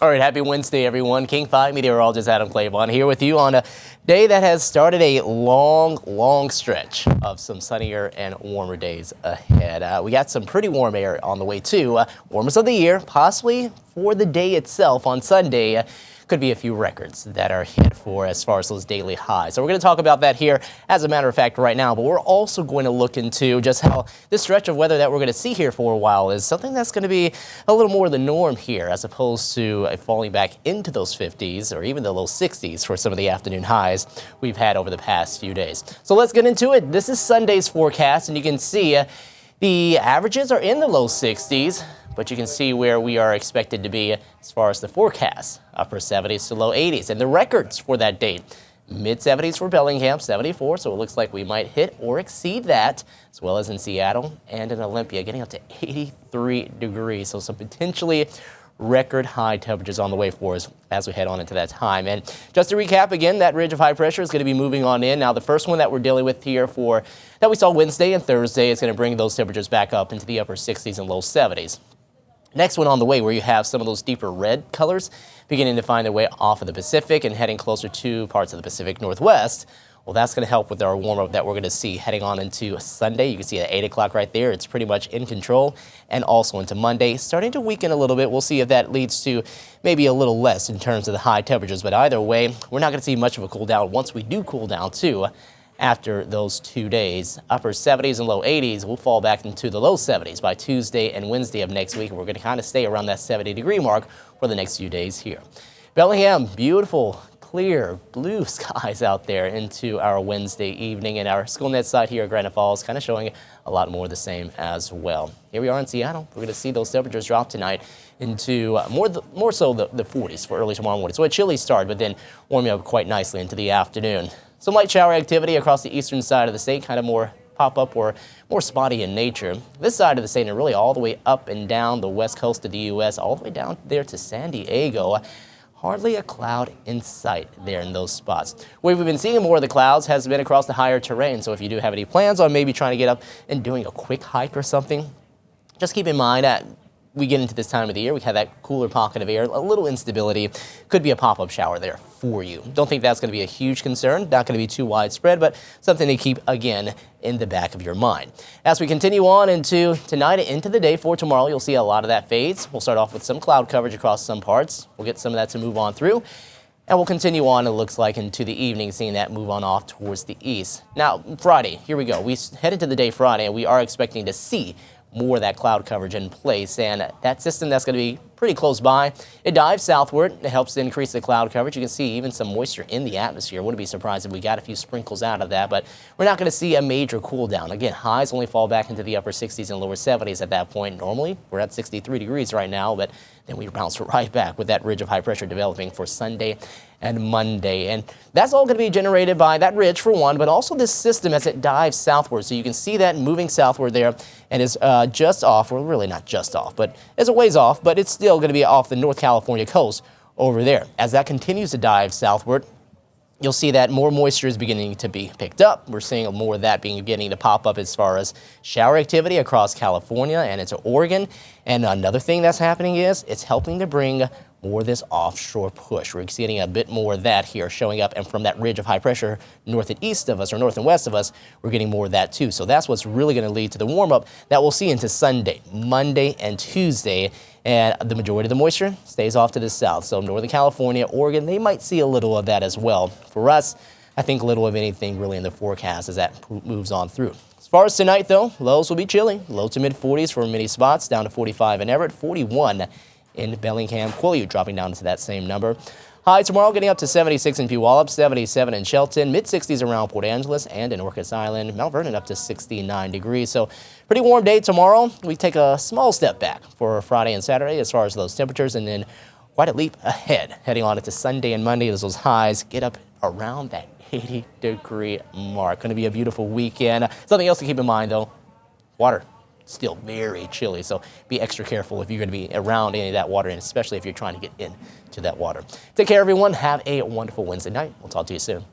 All right, happy Wednesday, everyone. King 5 Meteorologist Adam Claibon here with you on a day that has started a long stretch of some sunnier and warmer days ahead. We got some pretty warm air on the way, too. Warmest of the year, possibly for the day itself on Sunday. Could be a few records that are hit for as far as those daily highs. So we're going to talk about that here as a matter of fact right now, but we're also going to look into just how this stretch of weather that we're going to see here for a while is something that's going to be a little more the norm here as opposed to falling back into those 50s or even the low 60s for some of the afternoon highs we've had over the past few days. So let's get into it. This is Sunday's forecast, and you can see the averages are in the low 60s. But you can see where we are expected to be as far as the forecast, upper 70s to low 80s. And the records for that date, mid 70s for Bellingham, 74. So it looks like we might hit or exceed that, as well as in Seattle and in Olympia, getting up to 83 degrees. So some potentially record high temperatures on the way for us as we head on into that time. And just to recap again, that ridge of high pressure is going to be moving on in. Now, the first one that we're dealing with here that we saw Wednesday and Thursday is going to bring those temperatures back up into the upper 60s and low 70s. Next one on the way, where you have some of those deeper red colors beginning to find their way off of the Pacific and heading closer to parts of the Pacific Northwest. Well, that's going to help with our warm-up that we're going to see heading on into Sunday. You can see at 8 o'clock right there, it's pretty much in control, and also into Monday, starting to weaken a little bit. We'll see if that leads to maybe a little less in terms of the high temperatures, but either way, we're not going to see much of a cool down once we do cool down too. After those 2 days, upper 70s and low 80s will fall back into the low 70s by Tuesday and Wednesday of next week. We're going to kind of stay around that 70-degree mark for the next few days here. Bellingham, beautiful, clear, blue skies out there into our Wednesday evening, and our SchoolNet site here at Granite Falls kind of showing a lot more of the same as well. Here we are in Seattle. We're going to see those temperatures drop tonight into more so the 40s for early tomorrow morning. So a chilly start, but then warming up quite nicely into the afternoon. Some light shower activity across the eastern side of the state, kind of more pop-up or more spotty in nature. This side of the state and really all the way up and down the west coast of the U.S., all the way down there to San Diego. Hardly a cloud in sight there in those spots. Where we've been seeing more of the clouds has been across the higher terrain. So if you do have any plans on maybe trying to get up and doing a quick hike or something, just keep in mind that we get into this time of the year, we have that cooler pocket of air, a little instability. Could be a pop-up shower there for you. Don't think that's going to be a huge concern, not going to be too widespread, but something to keep, again, in the back of your mind. As we continue on into tonight and into the day for tomorrow, you'll see a lot of that fades. We'll start off with some cloud coverage across some parts. We'll get some of that to move on through. And we'll continue on, it looks like, into the evening, seeing that move on off towards the east. Now, Friday, here we go. We head into the day Friday, and we are expecting to see more of that cloud coverage in place, and that system that's going to be pretty close by, it dives southward. It helps to increase the cloud coverage. You can see even some moisture in the atmosphere. Wouldn't be surprised if we got a few sprinkles out of that, but we're not going to see a major cool down. Again, highs only fall back into the upper 60s and lower 70s at that point. Normally, we're at 63 degrees right now, but then we bounce right back with that ridge of high pressure developing for Sunday and Monday. And that's all going to be generated by that ridge for one, but also this system as it dives southward. So you can see that moving southward there and is just off, well, really not just off, but it's a ways off, but it's still going to be off the North California coast over there. As that continues to dive southward, you'll see that more moisture is beginning to be picked up. We're seeing more of that beginning to pop up as far as shower activity across California and into Oregon. And another thing that's happening is it's helping to bring more of this offshore push. We're getting a bit more of that here showing up, and from that ridge of high pressure north and east of us or north and west of us, we're getting more of that too. So that's what's really going to lead to the warm up that we'll see into Sunday, Monday, and Tuesday. And the majority of the moisture stays off to the south. So Northern California, Oregon, they might see a little of that as well. For us, I think little of anything really in the forecast as that moves on through. As far as tonight, though, lows will be chilly. Low to mid 40s for many spots, down to 45 in Everett, 41 in Bellingham, Quileute dropping down to that same number. High tomorrow getting up to 76 in Puyallup, 77 in Shelton, mid-60s around Port Angeles and in Orcas Island, Mount Vernon up to 69 degrees. So pretty warm day tomorrow. We take a small step back for Friday and Saturday as far as those temperatures, and then quite a leap ahead heading on into Sunday and Monday as those highs get up around that 80-degree mark. Going to be a beautiful weekend. Something else to keep in mind, though, water. Still very chilly, so be extra careful if you're going to be around any of that water, and especially if you're trying to get into that water. Take care, everyone. Have a wonderful Wednesday night. We'll talk to you soon.